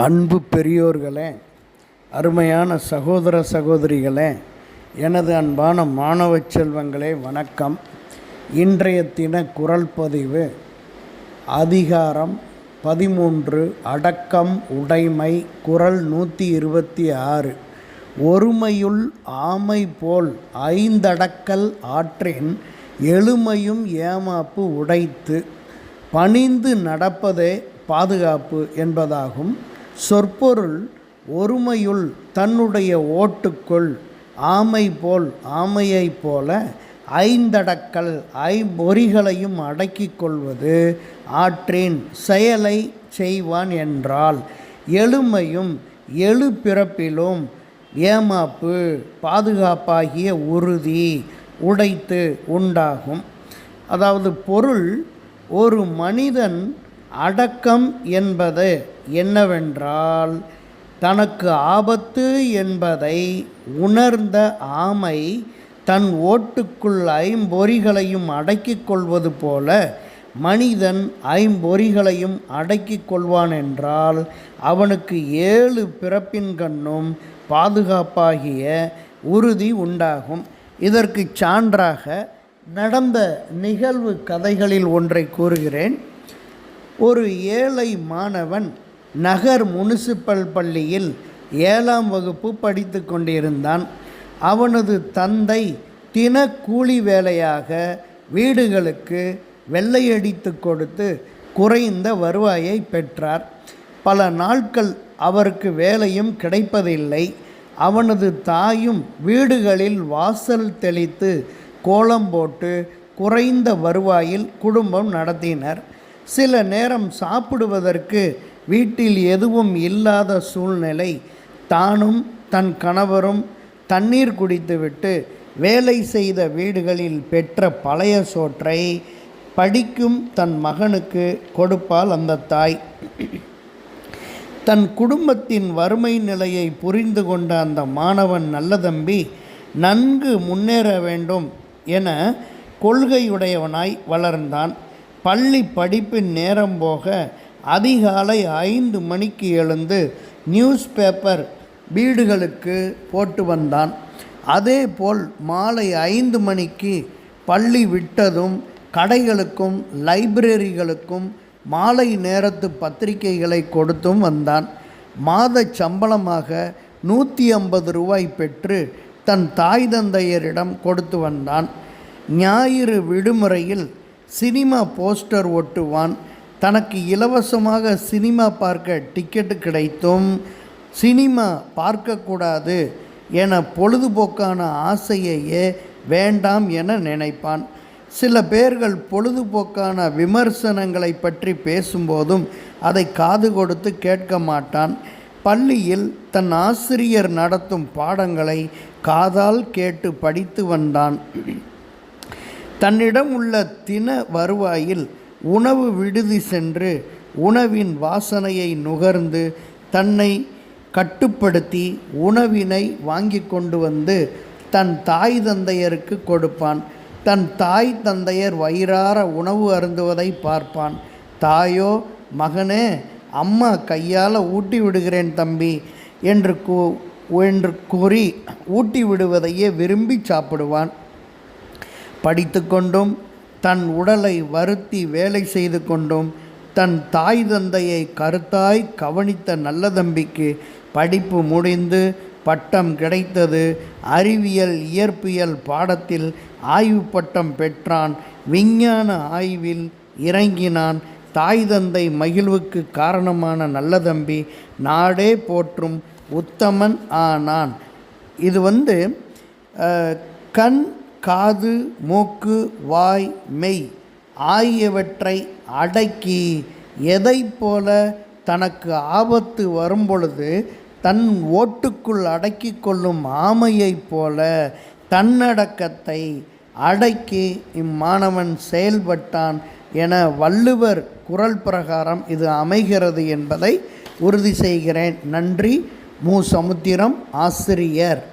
அன்பு பெரியோர்களே, அருமையான சகோதர சகோதரிகளே, எனது அன்பான மாணவ செல்வங்களே, வணக்கம். இன்றைய தின குறள் பதிவு அதிகாரம் 13 அடக்கம் உடைமை. குறள் 126. ஒருமையுள் ஆமை போல் ஐந்தடக்கல் ஆற்றின் எழுமையும் ஏமாப்பு உடைத்து பணிந்து நடப்பதே பாதுகாப்பு என்பதாகும். சொற்பொருள்: ஒருமையுள் தன்னுடைய ஓட்டுக்குள் ஆமை போல் ஆமையைப் போல ஐந்தடக்கல் ஐம்பொறிகளையும் அடக்கிக் கொள்வது ஆற்றின் செயலை செய்வான் என்றால், எழுமையும் எழு பிறப்பிலும் ஏமாப்பு பாதுகாப்பாகிய உறுதி உடைத்து உண்டாகும். அதாவது பொருள்: ஒரு மனிதன் அடக்கம் என்பது என்னவென்றால், தனக்கு ஆபத்து என்பதை உணர்ந்த ஆமை தன் ஓட்டுக்குள் ஐம்பொறிகளையும் அடக்கிக் கொள்வது போல மனிதன் ஐம்பொறிகளையும் அடக்கிக் கொள்வான் என்றால், அவனுக்கு 7 பிறப்பின்கண்ணும் பாதுகாப்பாகிய உறுதி உண்டாகும். இதற்கு சான்றாக நடந்த நிகழ்வு கதைகளில் ஒன்றை கூறுகிறேன். ஒரு ஏழை மாணவன் நகர் முனிசிபல் பள்ளியில் 7ஆம் வகுப்பு படித்து கொண்டிருந்தான். அவனது தந்தை தினக்கூலி வேலையாக வீடுகளுக்கு வெள்ளையடித்து கொடுத்து குறைந்த வருவாயை பெற்றார். பல நாட்கள் அவருக்கு வேலையும் கிடைப்பதில்லை. அவனது தாயும் வீடுகளில் வாசல் தெளித்து கோலம் போட்டு குறைந்த வருவாயில் குடும்பம் நடத்தினர். சில நேரம் சாப்பிடுவதற்கு வீட்டில் எதுவும் இல்லாத சூழ்நிலை. தானும் தன் கணவரும் தண்ணீர் குடித்துவிட்டு வேலை செய்த வீடுகளில் பெற்ற பழைய சோற்றை படிக்கும் தன் மகனுக்கு கொடுப்பாள் அந்த தாய். தன் குடும்பத்தின் வறுமை நிலையை புரிந்து கொண்ட அந்த மாணவன் நல்ல தம்பி நன்கு முன்னேற வேண்டும் என கொள்கையுடையவனாய் வளர்ந்தான். பள்ளி படிப்பின் நேரம் போக அதிகாலை 5 மணிக்கு எழுந்து நியூஸ் பேப்பர் வீடுகளுக்கு போட்டு வந்தான். அதேபோல் மாலை 5 மணிக்கு பள்ளி விட்டதும் கடைகளுக்கும் லைப்ரரிகளுக்கும் மாலை நேரத்து பத்திரிகைகளை கொடுத்தும் வந்தான். மாத சம்பளமாக 150 ரூபாய் பெற்று தன் தாய் தந்தையரிடம் கொடுத்து வந்தான். ஞாயிறு விடுமுறையில் சினிமா போஸ்டர் ஒட்டுவான். தனக்கு இலவசமாக சினிமா பார்க்க டிக்கெட்டு கிடைத்தும் சினிமா பார்க்கக்கூடாது என பொழுதுபோக்கான ஆசையையே வேண்டாம் என நினைப்பான். சில பேர்கள் பொழுதுபோக்கான விமர்சனங்களை பற்றி பேசும்போதும் அதை காது கொடுத்து கேட்க மாட்டான். பள்ளியில் தன் ஆசிரியர் நடத்தும் பாடங்களை காதால் கேட்டு படித்து வந்தான். தன்னிடம் உள்ள தின வருவாயில் உணவு விடுதி சென்று உணவின் வாசனையை நுகர்ந்து தன்னை கட்டுப்படுத்தி உணவினை வாங்கி கொண்டு வந்து தன் தாய் தந்தையருக்கு கொடுப்பான். தன் தாய் தந்தையர் வயிறார உணவு அருந்துவதை பார்ப்பான். தாயோ, மகனே, அம்மா கையால் ஊட்டி விடுகிறேன் தம்பி என்று கூறி ஊட்டி விடுவதையே விரும்பி சாப்பிடுவான். படித்து கொண்டும் தன் உடலை வருத்தி வேலை செய்து கொண்டும் தன் தாய் தந்தையை கருத்தாய் கவனித்த நல்ல தம்பிக்கு படிப்பு முடிந்து பட்டம் கிடைத்தது. அறிவியல் இயற்பியல் பாடத்தில் ஆய்வு பட்டம் பெற்றான். விஞ்ஞான ஆய்வில் இறங்கினான். தாய் தந்தை மகிழ்வுக்கு காரணமான நல்ல தம்பி நாடே போற்றும் உத்தமன் ஆனான். இது கண், காது, மூக்கு, வாய், மெய் ஆகியவற்றை அடக்கி எதை போல தனக்கு ஆபத்து வரும்பொழுது தன் ஓட்டுக்குள் அடக்கி கொள்ளும் ஆமையைப் போல தன்னடக்கத்தை அடக்கி இம்மாணவன் செயல்பட்டான் என வள்ளுவர் குறள் பிரகாரம் இது அமைகிறது என்பதை உறுதி செய்கிறேன். நன்றி. மு. சமுத்திரம், ஆசிரியர்.